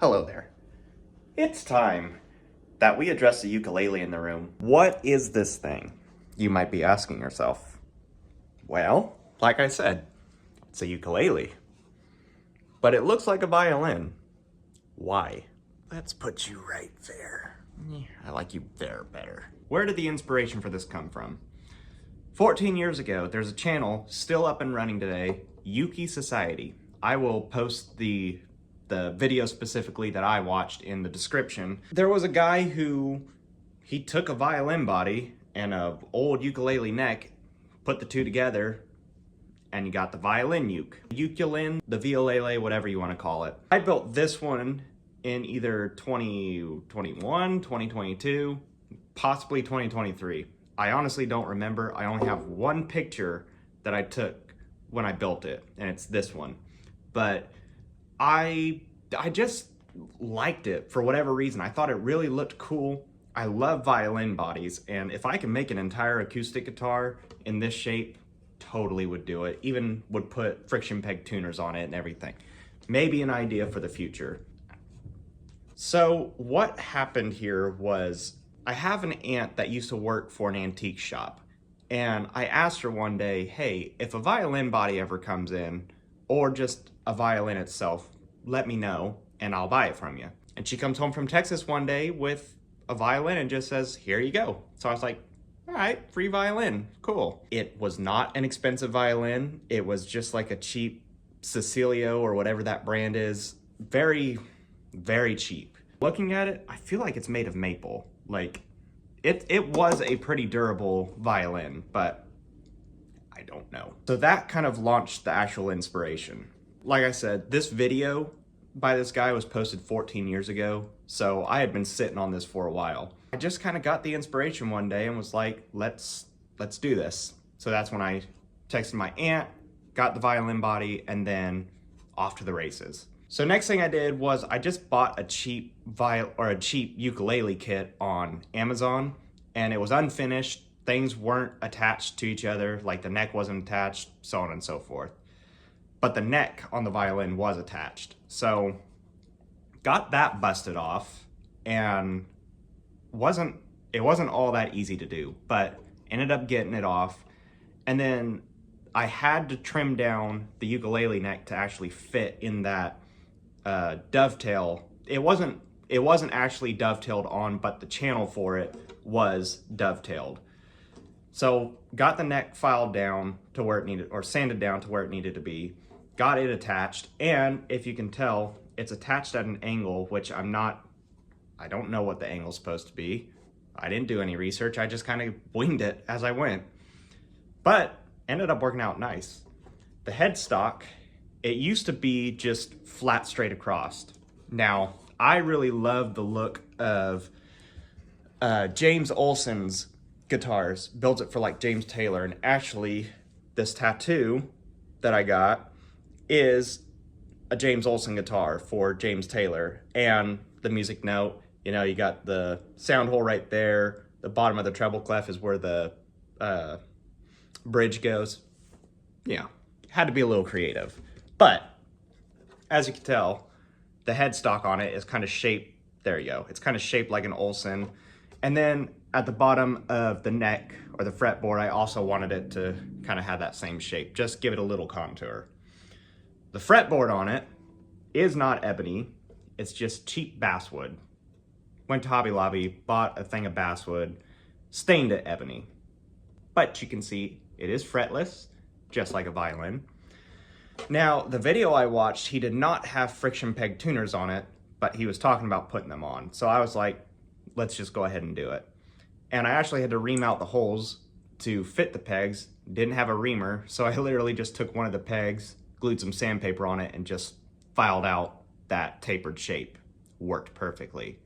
Hello there. It's time that we address the ukulele in the room. What is this thing? You might be asking yourself. Well, like I said, it's a ukulele. But it looks like a violin. Why? Let's put you right there. I like you there better. Where did the inspiration for this come from? 14 years ago, there's a channel still up and running today, Uki Society. I will post the video specifically that I watched in the description. There was a guy who, he took a violin body and an old ukulele neck, put the two together, and you got the violin uke. Ukulele, the violele, whatever you want to call it. I built this one in either 2021, 2022, possibly 2023. I honestly don't remember. I only have one picture that I took when I built it, and it's this one. But I just liked it for whatever reason. I thought it really looked cool. I love violin bodies, and if I can make an entire acoustic guitar in this shape, totally would do it. Even would put friction peg tuners on it and everything. Maybe an idea for the future. So what happened here was, I have an aunt that used to work for an antique shop, and I asked her one day, hey, if a violin body ever comes in, or just a violin itself, let me know and I'll buy it from you. And she comes home from Texas one day with a violin and just says, here you go. So I was like, all right, free violin, cool. It was not an expensive violin. It was just like a cheap Cecilio or whatever that brand is. Very, very cheap. Looking at it, I feel like it's made of maple. Like, it was a pretty durable violin, but I don't know. So that kind of launched the actual inspiration. Like I said, this video by this guy was posted 14 years ago, so I had been sitting on this for a while. I just kind of got the inspiration one day and was like, let's do this. So that's when I texted my aunt, got the violin body, and then off to the races. So next thing I did was I just bought a cheap ukulele kit on Amazon, and it was unfinished. Things weren't attached to each other, like the neck wasn't attached, so on and so forth. But the neck on the violin was attached. So got that busted off, and it wasn't all that easy to do, but ended up getting it off. And then I had to trim down the ukulele neck to actually fit in that dovetail. It wasn't actually dovetailed on, but the channel for it was dovetailed. So got the neck filed down to where it needed, or sanded down to where it needed to be, got it attached, and if you can tell, it's attached at an angle, which I don't know what the angle's supposed to be. I didn't do any research, I just kind of winged it as I went. But ended up working out nice. The headstock, it used to be just flat straight across. Now, I really love the look of James Olsen's guitars, builds it for like James Taylor, and actually this tattoo that I got is a James Olsen guitar for James Taylor. And the music note, you know, you got the sound hole right there, the bottom of the treble clef is where the bridge goes. Yeah, had to be a little creative. But as you can tell, the headstock on it is kind of shaped, there you go, it's kind of shaped like an Olsen. And then at the bottom of the neck, or the fretboard, I also wanted it to kind of have that same shape, just give it a little contour. The fretboard on it is not ebony, it's just cheap basswood. Went to Hobby Lobby, bought a thing of basswood, stained it ebony. But you can see it is fretless, just like a violin. Now, the video I watched, he did not have friction peg tuners on it, but he was talking about putting them on. So I was like, let's just go ahead and do it. And I actually had to ream out the holes to fit the pegs. Didn't have a reamer, so I literally just took one of the pegs, glued some sandpaper on it, and just filed out that tapered shape. Worked perfectly.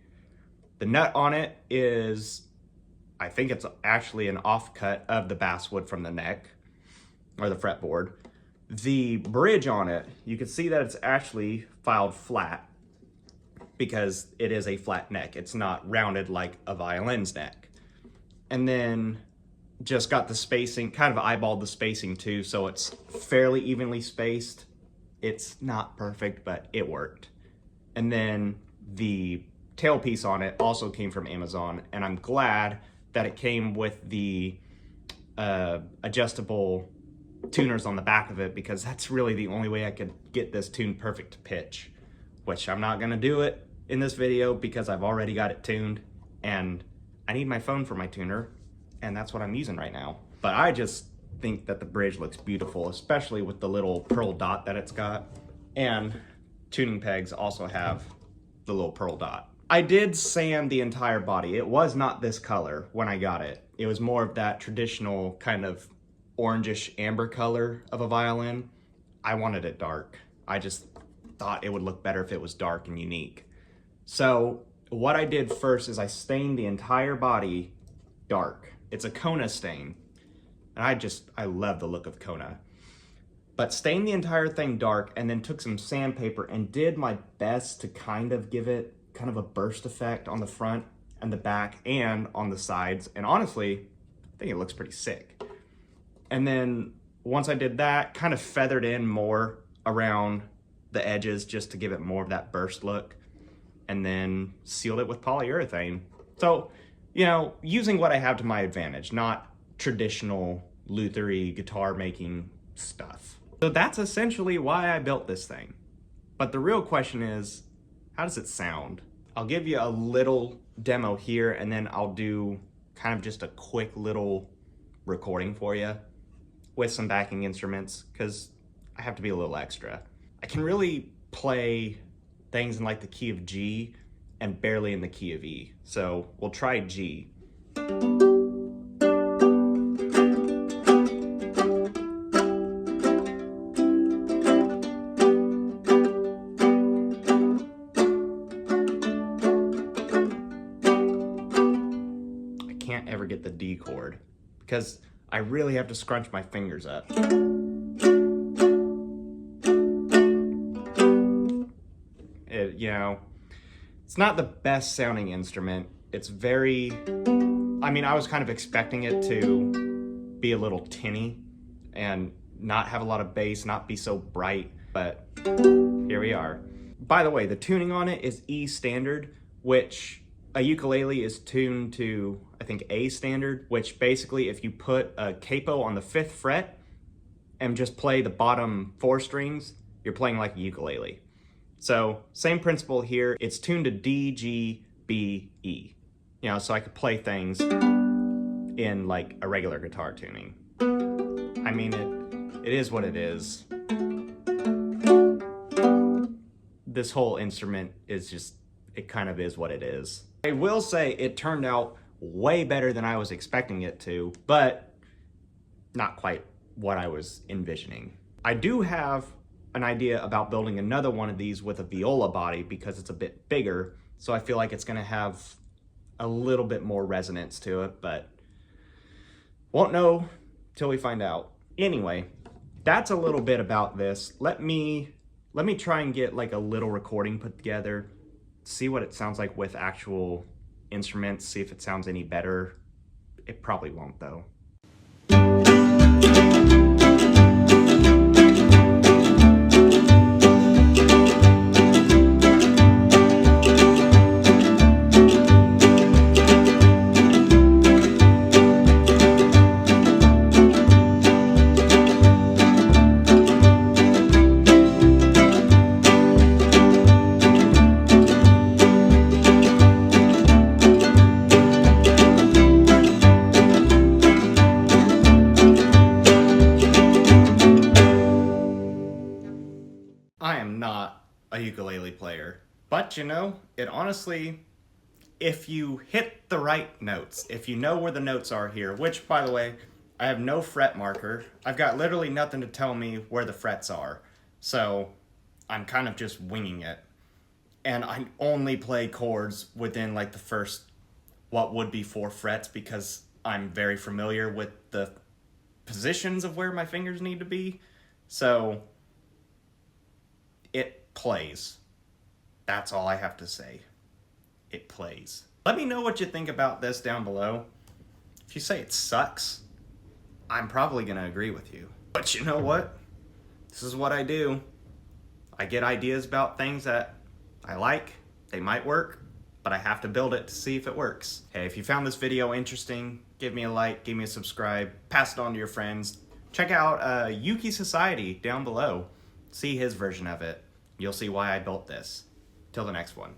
The nut on it is, I think it's actually an offcut of the basswood from the neck, or the fretboard. The bridge on it, you can see that it's actually filed flat because it is a flat neck. It's not rounded like a violin's neck. And then just got the spacing, kind of eyeballed the spacing too, so it's fairly evenly spaced. It's not perfect, but it worked. And then the tailpiece on it also came from Amazon, and I'm glad that it came with the adjustable tuners on the back of it, because that's really the only way I could get this tuned perfect to pitch, which I'm not gonna do it in this video because I've already got it tuned, and I need my phone for my tuner, and that's what I'm using right now. But I just think that the bridge looks beautiful, especially with the little pearl dot that it's got. And tuning pegs also have the little pearl dot. I did sand the entire body. It was not this color when I got it. It was more of that traditional kind of orangish amber color of a violin. I wanted it dark. I just thought it would look better if it was dark and unique. So what I did first is I stained the entire body dark. It's a Kona stain. And I love the look of Kona. But stained the entire thing dark and then took some sandpaper and did my best to kind of give it kind of a burst effect on the front and the back and on the sides. And honestly, I think it looks pretty sick. And then once I did that, kind of feathered in more around the edges just to give it more of that burst look, and then sealed it with polyurethane. So, you know, using what I have to my advantage, not traditional Luther-y guitar making stuff. So that's essentially why I built this thing. But the real question is, how does it sound? I'll give you a little demo here, and then I'll do kind of just a quick little recording for you with some backing instruments, because I have to be a little extra. I can really play things in like the key of G and barely in the key of E. So we'll try G. Can't ever get the D chord because I really have to scrunch my fingers up. You know, it's not the best sounding instrument. It's very, I mean, I was kind of expecting it to be a little tinny and not have a lot of bass, not be so bright, but here we are. By the way, the tuning on it is E standard, which a ukulele is tuned to, I think, A standard, which basically if you put a capo on the 5th fret and just play the bottom 4 strings, you're playing like a ukulele. So same principle here. It's tuned to D, G, B, E. You know, so I could play things in like a regular guitar tuning. I mean, it is what it is. This whole instrument is just, it kind of is what it is. I will say it turned out way better than I was expecting it to, but not quite what I was envisioning. I do have an idea about building another one of these with a viola body because it's a bit bigger, so I feel like it's gonna have a little bit more resonance to it, but won't know till we find out. Anyway, that's a little bit about this. Let me try and get like a little recording put together, see what it sounds like with actual instruments, see if it sounds any better. It probably won't though. I am not a ukulele player, but you know, it honestly, if you hit the right notes, if you know where the notes are here, which by the way, I have no fret marker. I've got literally nothing to tell me where the frets are. So I'm kind of just winging it. And I only play chords within like the first, what would be 4 frets, because I'm very familiar with the positions of where my fingers need to be. So it plays. That's all I have to say. It plays. Let me know what you think about this down below. If you say it sucks, I'm probably gonna agree with you. But you know what? This is what I do. I get ideas about things that I like, they might work, but I have to build it to see if it works. Hey, if you found this video interesting, give me a like, give me a subscribe, pass it on to your friends. Check out Yuki Society down below. See his version of it. You'll see why I built this. Till the next one.